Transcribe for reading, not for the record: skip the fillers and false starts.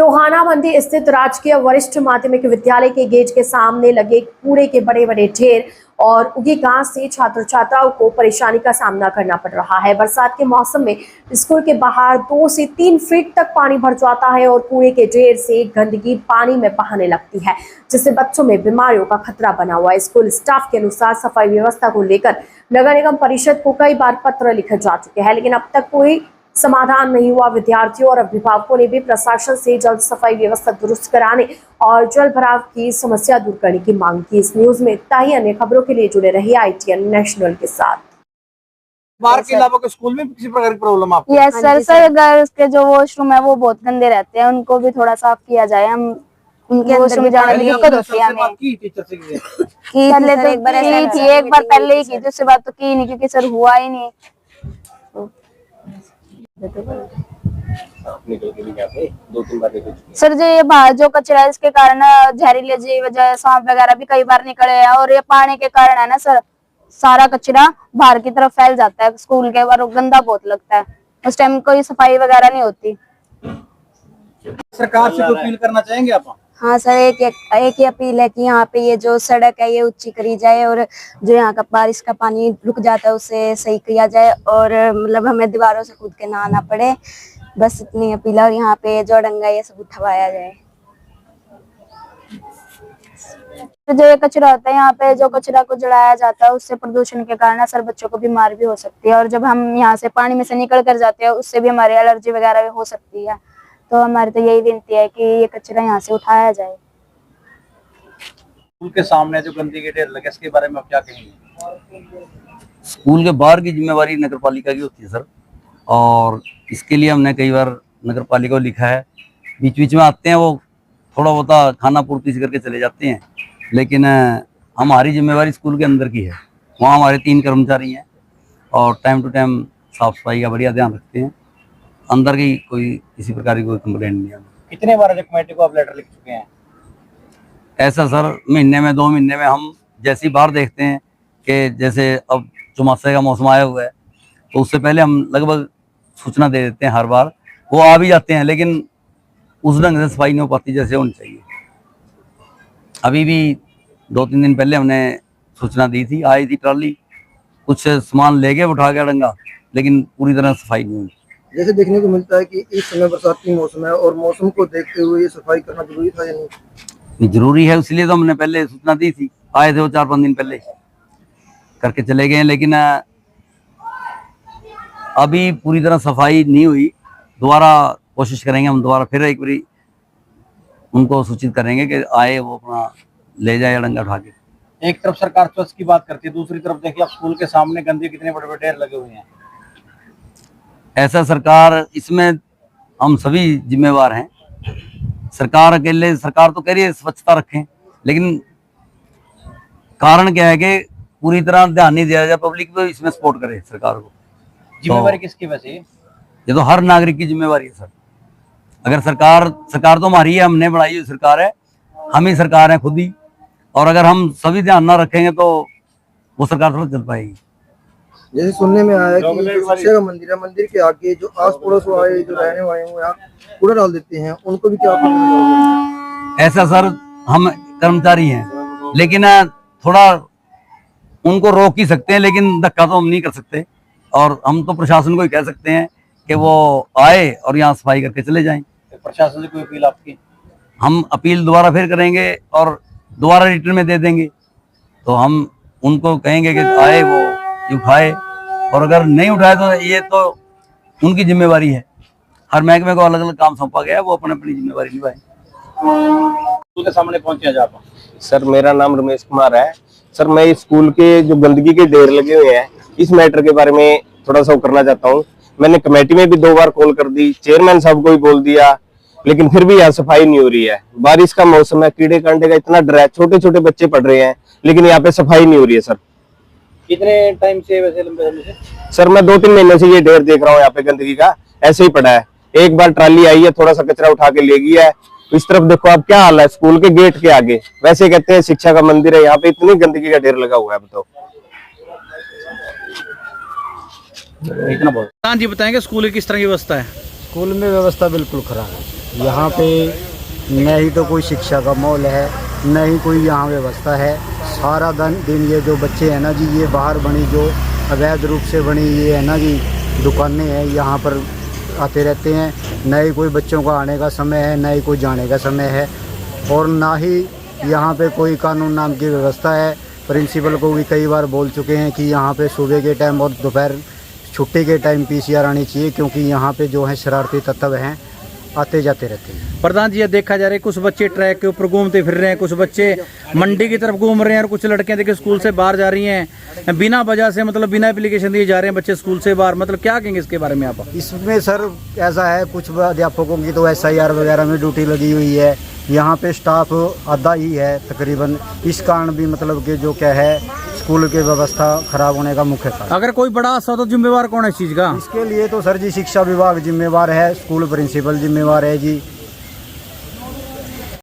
टोहाना मंडी स्थित राजकीय वरिष्ठ माध्यमिक विद्यालय के गेट के सामने लगे कूड़े के बड़े बड़े ढेर और उगी घास से छात्र छात्राओं को परेशानी का सामना करना पड़ रहा है। बरसात के मौसम में स्कूल के बाहर 2 से 3 फीट तक पानी भर जाता है और कूड़े के ढेर से गंदगी पानी में बहाने लगती है, जिससे बच्चों में बीमारियों का खतरा बना हुआ है। स्कूल स्टाफ के अनुसार सफाई व्यवस्था को लेकर नगर निगम परिषद को कई बार पत्र लिखे जा चुके हैं, लेकिन अब तक कोई समाधान नहीं हुआ। विद्यार्थियों और अभिभावकों ने भी प्रशासन से जल्द सफाई व्यवस्था दुरुस्त कराने और जल भराव की समस्या दूर करने की मांग की। इस न्यूज में इतना ही। अन्य खबरों के लिए जुड़े रहिए ITN नेशनल के साथ। बाहर के अलावा के स्कूल में किसी प्रकार की प्रॉब्लम आपको? यस सर, गर्ल्स के जो वॉशरूम है वो बहुत गंदे रहते हैं, उनको भी थोड़ा साफ किया जाए। हम उनके वॉशरूम में जाने में दिक्कत होती है हमें। टीचर से पहले तो एक बार पहले ही की, दूसरी बात तो की नहीं क्योंकि सर हुआ ही नहीं। सर जी ये बाहर जो कचरा है इसके कारण जहरीले जीव वजह सांप वगैरह भी कई बार निकले हैं, और ये पानी के कारण है ना सर, सारा कचरा बाहर की तरफ फैल जाता है स्कूल के बाहर, गंदा बहुत लगता है। उस टाइम कोई सफाई वगैरह नहीं होती। सरकार से कोई अपील करना चाहेंगे आप? हाँ सर, एक ही अपील है कि यहाँ पे ये जो सड़क है ये ऊंची करी जाए, और जो यहाँ का बारिश का पानी रुक जाता है उसे सही किया जाए, और मतलब हमें दीवारों से कूद के ना आना पड़े, बस इतनी अपील है। और यहाँ पे जो डंगा ये सब उठवाया जाए। तो जो ये कचरा होता है यहाँ पे, जो कचरा को जलाया जाता है उससे प्रदूषण के कारण सर बच्चों को बीमार भी हो सकती है, और जब हम यहाँ से पानी में से निकल कर जाते हैं उससे भी हमारी एलर्जी वगैरह भी हो सकती है। तो हमारी तो यही विनती है कि ये कचरा यहाँ से उठाया जाए। स्कूल के सामने जो गंदगी के ढेर लगे इसके बारे में आप क्या कहेंगे? स्कूल के बाहर की जिम्मेवारी नगर पालिका की होती है सर, और इसके लिए हमने कई बार नगर पालिका को लिखा है। बीच बीच में आते हैं, वो थोड़ा बहुत खाना पूर्ति से करके चले जाते हैं, लेकिन हमारी जिम्मेवारी स्कूल के अंदर की है। वहाँ हमारे 3 कर्मचारी हैं और टाइम टू टाइम साफ सफाई का बढ़िया ध्यान रखते हैं। अंदर की कोई किसी प्रकार की कोई कंप्लेंट नहीं है। कितने बार कमेटी को आप लेटर लिख चुके हैं? ऐसा सर महीने में 2 महीने में हम जैसी बार देखते हैं कि जैसे अब चौमासे का मौसम आया हुआ है तो उससे पहले हम लगभग सूचना दे देते हैं। हर बार वो आ भी जाते हैं, लेकिन उस ढंग से सफाई नहीं हो पाती जैसे होनी चाहिए। अभी भी 2-3 दिन पहले हमने सूचना दी थी, आई थी ट्रॉली, कुछ सामान ले गए उठा के डंगा, लेकिन पूरी तरह सफाई नहीं हुई। जैसे देखने को मिलता है कि इस समय बरसात की मौसम है और मौसम को देखते हुए ये सफाई करना जरूरी था या नहीं? जरूरी है, इसलिए तो हमने पहले सूचना दी थी। आए थे वो 4-5 दिन पहले करके चले गए, लेकिन अभी पूरी तरह सफाई नहीं हुई। दोबारा कोशिश करेंगे हम, दोबारा फिर एक बारी उनको सूचित करेंगे कि आए वो अपना ले जाए डंगा उठा के। एक तरफ सरकार स्वच्छ की बात करती है, दूसरी तरफ देखिए आप स्कूल के सामने गंदगी कितने बड़े बड़े ढेर लगे हुए हैं। ऐसा सरकार, इसमें हम सभी जिम्मेवार हैं। सरकार अकेले, सरकार तो कह रही है स्वच्छता रखें, लेकिन कारण क्या है कि पूरी तरह ध्यान नहीं दिया जाए, पब्लिक भी इसमें सपोर्ट करे सरकार को। जिम्मेवारी किसकी वजह? ये तो हर नागरिक की जिम्मेवारी है सर। अगर सरकार तो हमारी है, हमने बनाई हुई सरकार है, हम ही सरकार है खुद ही, और अगर हम सभी ध्यान ना रखेंगे तो वो सरकार थोड़ा चल पाएगी। जैसे सुनने में आया कि जो शिक्षा का मंदिर है, मंदिर के आगे जो आस पड़ोस वाले जो रहने वाले हैं वो यहाँ कूड़ा डाल देते हैं, उनको भी क्या आप? ऐसा सर, हम कर्मचारी हैं, लेकिन थोड़ा उनको रोक ही सकते हैं, लेकिन धक्का तो हम नहीं कर सकते। और हम तो प्रशासन को ही कह सकते हैं कि वो आए और यहाँ सफाई करके चले जाएं। प्रशासन से कोई अपील आपकी? हम अपील दोबारा फिर करेंगे और दोबारा रिटर्न में दे देंगे। तो हम उनको कहेंगे कि आए वो उठाए, और अगर नहीं उठाए तो ये तो उनकी जिम्मेवारी है। हर महकमे को अलग अलग काम सौंपा गया है, वो अपनी अपनी जिम्मेवारी निभाए। स्कूल के सामने पहुंचे आज आप? सर मेरा नाम रमेश कुमार है। सर मैं स्कूल के जो गंदगी के ढेर लगे हुए हैं इस मैटर के बारे में थोड़ा सा करना चाहता हूँ। मैंने कमेटी में भी 2 बार कॉल कर दी, चेयरमैन साहब को भी बोल दिया, लेकिन फिर भी यहाँ सफाई नहीं हो रही है। बारिश का मौसम है, कीड़े कांटे का इतना डर है, छोटे छोटे बच्चे पढ़ रहे हैं, लेकिन यहाँ पे सफाई नहीं हो रही है। सर कितने टाइम से वैसे लंबे समय से? सर मैं 2-3 महीने से ये ढेर देख रहा हूँ, यहाँ पे गंदगी का ऐसे ही पड़ा है। एक बार ट्राली आई है, थोड़ा सा कचरा उठा के ले गई है। इस तरफ देखो आप क्या हाल है स्कूल के गेट के आगे, वैसे कहते हैं शिक्षा का मंदिर है, यहाँ पे इतनी गंदगी का ढेर लगा हुआ है। बताओ। इतना बहुत। हाँ जी, बताएंगे स्कूल की किस तरह की व्यवस्था है? स्कूल में व्यवस्था बिल्कुल खराब है। यहाँ पे न ही तो कोई शिक्षा का माहौल है, न ही कोई यहाँ व्यवस्था है। सारा दिन ये जो बच्चे हैं ना जी, ये बाहर बनी जो अवैध रूप से बनी ये है ना जी दुकानें हैं, यहाँ पर आते रहते हैं। न ही कोई बच्चों का आने का समय है, न ही कोई जाने का समय है, और ना ही यहाँ पे कोई कानून नाम की व्यवस्था है। प्रिंसिपल को भी कई बार बोल चुके हैं कि यहाँ पे सुबह के टाइम और दोपहर छुट्टी के टाइम PCR आनी चाहिए, क्योंकि यहाँ पे जो है शरारती तत्व हैं आते जाते रहते हैं। प्रधान जी, ये देखा जा रहा है कुछ बच्चे ट्रैक के ऊपर घूमते फिर रहे हैं, कुछ बच्चे मंडी की तरफ घूम रहे हैं, और कुछ लड़कियां देखिए स्कूल से बाहर जा रही हैं बिना वजह से, मतलब बिना एप्लीकेशन दिए जा रहे हैं बच्चे स्कूल से बाहर। मतलब क्या कहेंगे इसके बारे में आप? इसमें सर ऐसा है, कुछ अध्यापकों की तो SIR वगैरह में ड्यूटी लगी हुई है, यहाँ पे स्टाफ आधा ही है तकरीबन। इस कारण भी मतलब कि जो क्या है स्कूल की व्यवस्था खराब होने का मुख्य कारण। अगर कोई बड़ा हादसा हो तो जिम्मेवार कौन है इस चीज का? इसके लिए तो सर जी शिक्षा विभाग जिम्मेवार है, स्कूल प्रिंसिपल जिम्मेवार है जी।